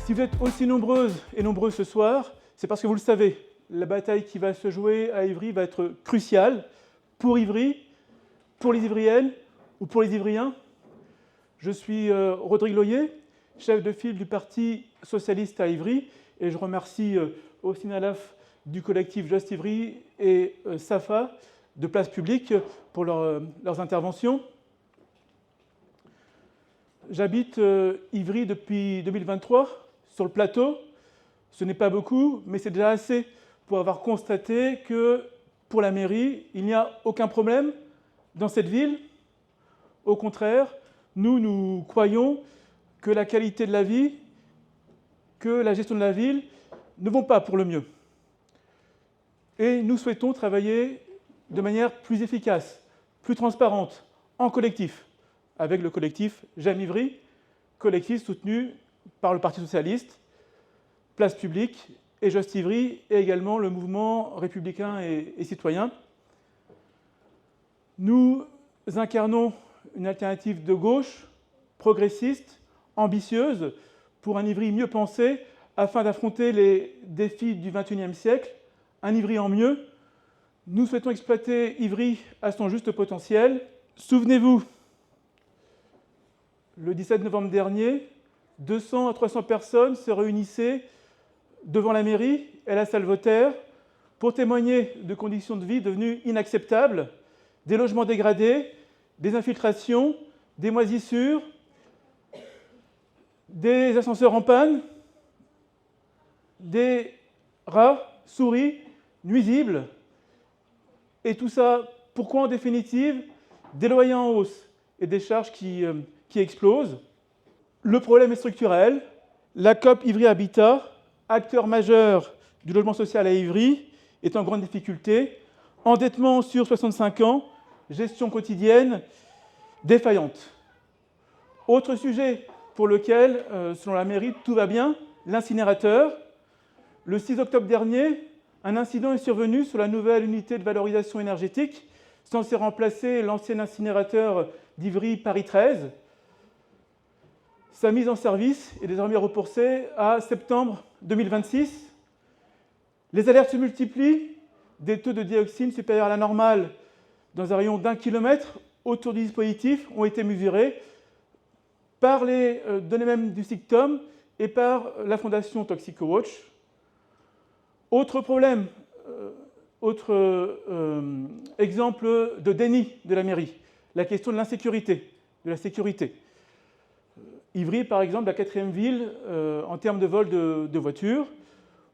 Si vous êtes aussi nombreuses et nombreux ce soir, c'est parce que vous le savez, la bataille qui va se jouer à Ivry va être cruciale pour Ivry, pour les Ivriennes ou pour les Ivriens. Je suis Rodrigue Loyer, chef de file du Parti socialiste à Ivry, et je remercie Austin Alaf du collectif Just Ivry et Safa de Place Publique pour leurs interventions. J'habite Ivry depuis 2023, sur le plateau. Ce n'est pas beaucoup, mais c'est déjà assez pour avoir constaté que pour la mairie, il n'y a aucun problème dans cette ville. Au contraire, nous croyons que la qualité de la vie, que la gestion de la ville ne vont pas pour le mieux. Et nous souhaitons travailler de manière plus efficace, plus transparente, en collectif, avec le collectif J'aime Ivry, collectif soutenu par le Parti socialiste, Place Publique et Just Ivry, et également le mouvement républicain et citoyen. Nous incarnons une alternative de gauche, progressiste, ambitieuse, pour un Ivry mieux pensé, afin d'affronter les défis du XXIe siècle, un Ivry en mieux. Nous souhaitons exploiter Ivry à son juste potentiel. Souvenez-vous, le 17 novembre dernier, 200 à 300 personnes se réunissaient devant la mairie et la salle Voltaire pour témoigner de conditions de vie devenues inacceptables, des logements dégradés, des infiltrations, des moisissures, des ascenseurs en panne, des rats, souris, nuisibles. Et tout ça, pourquoi en définitive? Des loyers en hausse et des charges qui explosent. Le problème est structurel. La Coop Ivry Habitat, acteur majeur du logement social à Ivry, est en grande difficulté. Endettement sur 65 ans, gestion quotidienne défaillante. Autre sujet pour lequel, selon la mairie, tout va bien, l'incinérateur. Le 6 octobre dernier, un incident est survenu sur la nouvelle unité de valorisation énergétique, censée remplacer l'ancien incinérateur d'Ivry Paris 13. Sa mise en service est désormais repoussée à septembre 2026. Les alertes se multiplient, des taux de dioxine supérieurs à la normale dans un rayon d'1 kilomètre autour du dispositif ont été mesurés par les données même du SICTOM et par la fondation ToxicoWatch. Autre problème, autre exemple de déni de la mairie, la question de l'insécurité, de la sécurité. Ivry, par exemple, la 4e ville en termes de vol de voitures.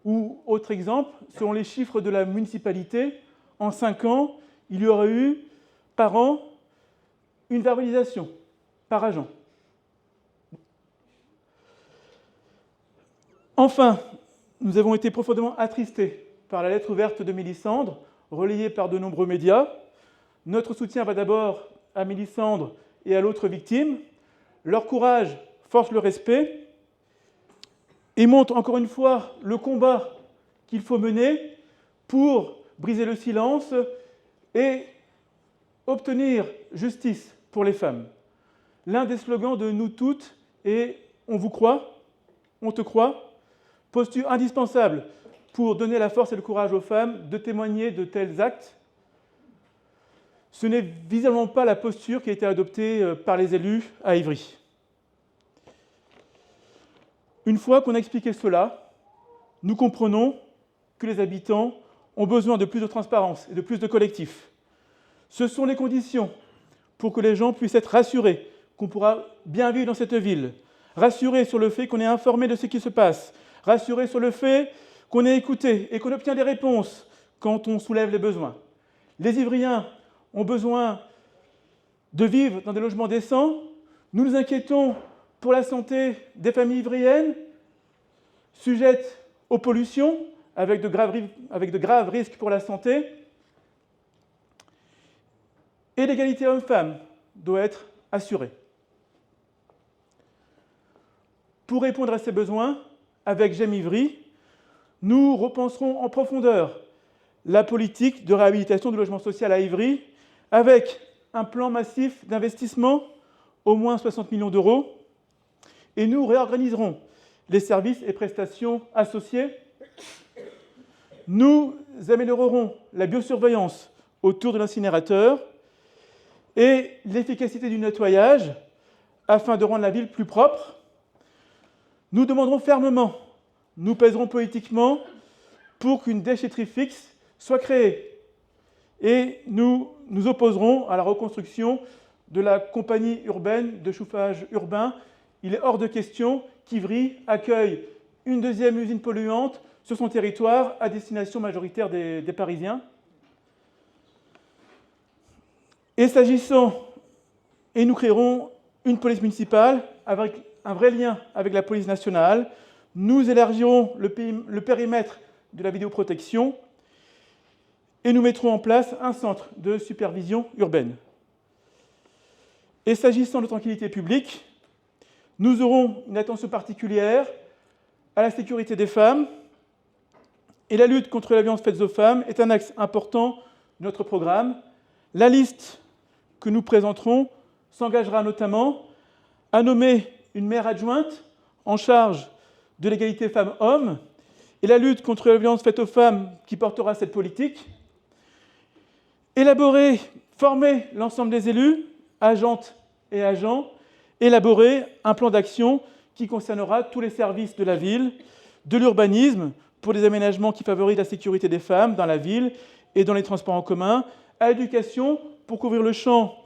Ou, autre exemple, selon les chiffres de la municipalité, en 5 ans, il y aurait eu par an une verbalisation par agent. Enfin, nous avons été profondément attristés par la lettre ouverte de Mélissandre, relayée par de nombreux médias. Notre soutien va d'abord à Mélissandre et à l'autre victime. Leur courage force le respect et montre encore une fois le combat qu'il faut mener pour briser le silence et obtenir justice pour les femmes. L'un des slogans de nous toutes est « On vous croit, on te croit », posture indispensable pour donner la force et le courage aux femmes de témoigner de tels actes. Ce n'est visiblement pas la posture qui a été adoptée par les élus à Ivry. Une fois qu'on a expliqué cela, nous comprenons que les habitants ont besoin de plus de transparence et de plus de collectifs. Ce sont les conditions pour que les gens puissent être rassurés qu'on pourra bien vivre dans cette ville, rassurés sur le fait qu'on est informé de ce qui se passe, rassurés sur le fait qu'on est écouté et qu'on obtient des réponses quand on soulève les besoins. Les Ivriens ont besoin de vivre dans des logements décents. Nous nous inquiétons pour la santé des familles ivriennes, sujettes aux pollutions, avec de graves risques pour la santé. Et l'égalité homme-femme doit être assurée. Pour répondre à ces besoins, avec J'aime Ivry, nous repenserons en profondeur la politique de réhabilitation du logement social à Ivry, avec un plan massif d'investissement, au moins 60 millions d'euros, et nous réorganiserons les services et prestations associés. Nous améliorerons la biosurveillance autour de l'incinérateur et l'efficacité du nettoyage afin de rendre la ville plus propre. Nous demanderons fermement, nous pèserons politiquement pour qu'une déchetterie fixe soit créée. Et nous nous opposerons à la reconstruction de la compagnie urbaine de chauffage urbain. Il est hors de question qu'Ivry accueille une deuxième usine polluante sur son territoire à destination majoritaire des Parisiens. Et nous créerons une police municipale avec un vrai lien avec la police nationale. Nous élargirons le périmètre de la vidéoprotection et nous mettrons en place un centre de supervision urbaine. Et s'agissant de tranquillité publique, nous aurons une attention particulière à la sécurité des femmes et la lutte contre la violence faite aux femmes est un axe important de notre programme. La liste que nous présenterons s'engagera notamment à nommer une maire adjointe en charge de l'égalité femmes-hommes et la lutte contre la violence faite aux femmes qui portera cette politique. Élaborer, former l'ensemble des élus, agentes et agents, élaborer un plan d'action qui concernera tous les services de la ville, de l'urbanisme, pour des aménagements qui favorisent la sécurité des femmes dans la ville et dans les transports en commun, à l'éducation pour couvrir le champ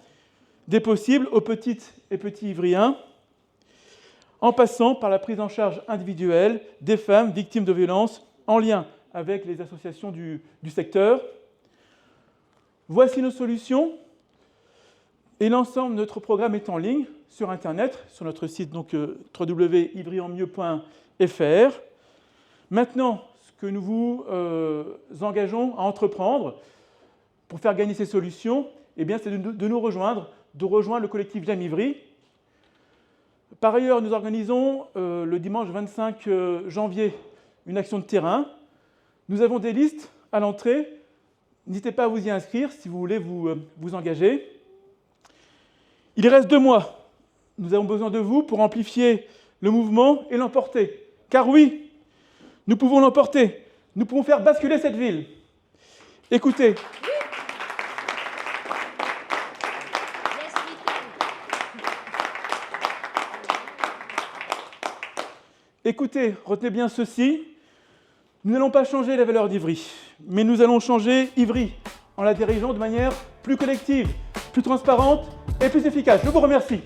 des possibles aux petites et petits ivriens, en passant par la prise en charge individuelle des femmes victimes de violences en lien avec les associations du secteur. Voici nos solutions. Et l'ensemble de notre programme est en ligne sur Internet, sur notre site www.ivryenmieux.fr. Maintenant, ce que nous vous engageons à entreprendre pour faire gagner ces solutions, eh bien, c'est de nous rejoindre, de rejoindre le collectif J'aime Ivry. Par ailleurs, nous organisons le dimanche 25 janvier une action de terrain. Nous avons des listes à l'entrée. N'hésitez pas à vous y inscrire si vous voulez vous engager. Il reste 2 mois. Nous avons besoin de vous pour amplifier le mouvement et l'emporter. Car oui, nous pouvons l'emporter. Nous pouvons faire basculer cette ville. Écoutez. Écoutez, retenez bien ceci. Nous n'allons pas changer la valeur d'Ivry, mais nous allons changer Ivry en la dirigeant de manière plus collective, plus transparente et plus efficace. Je vous remercie.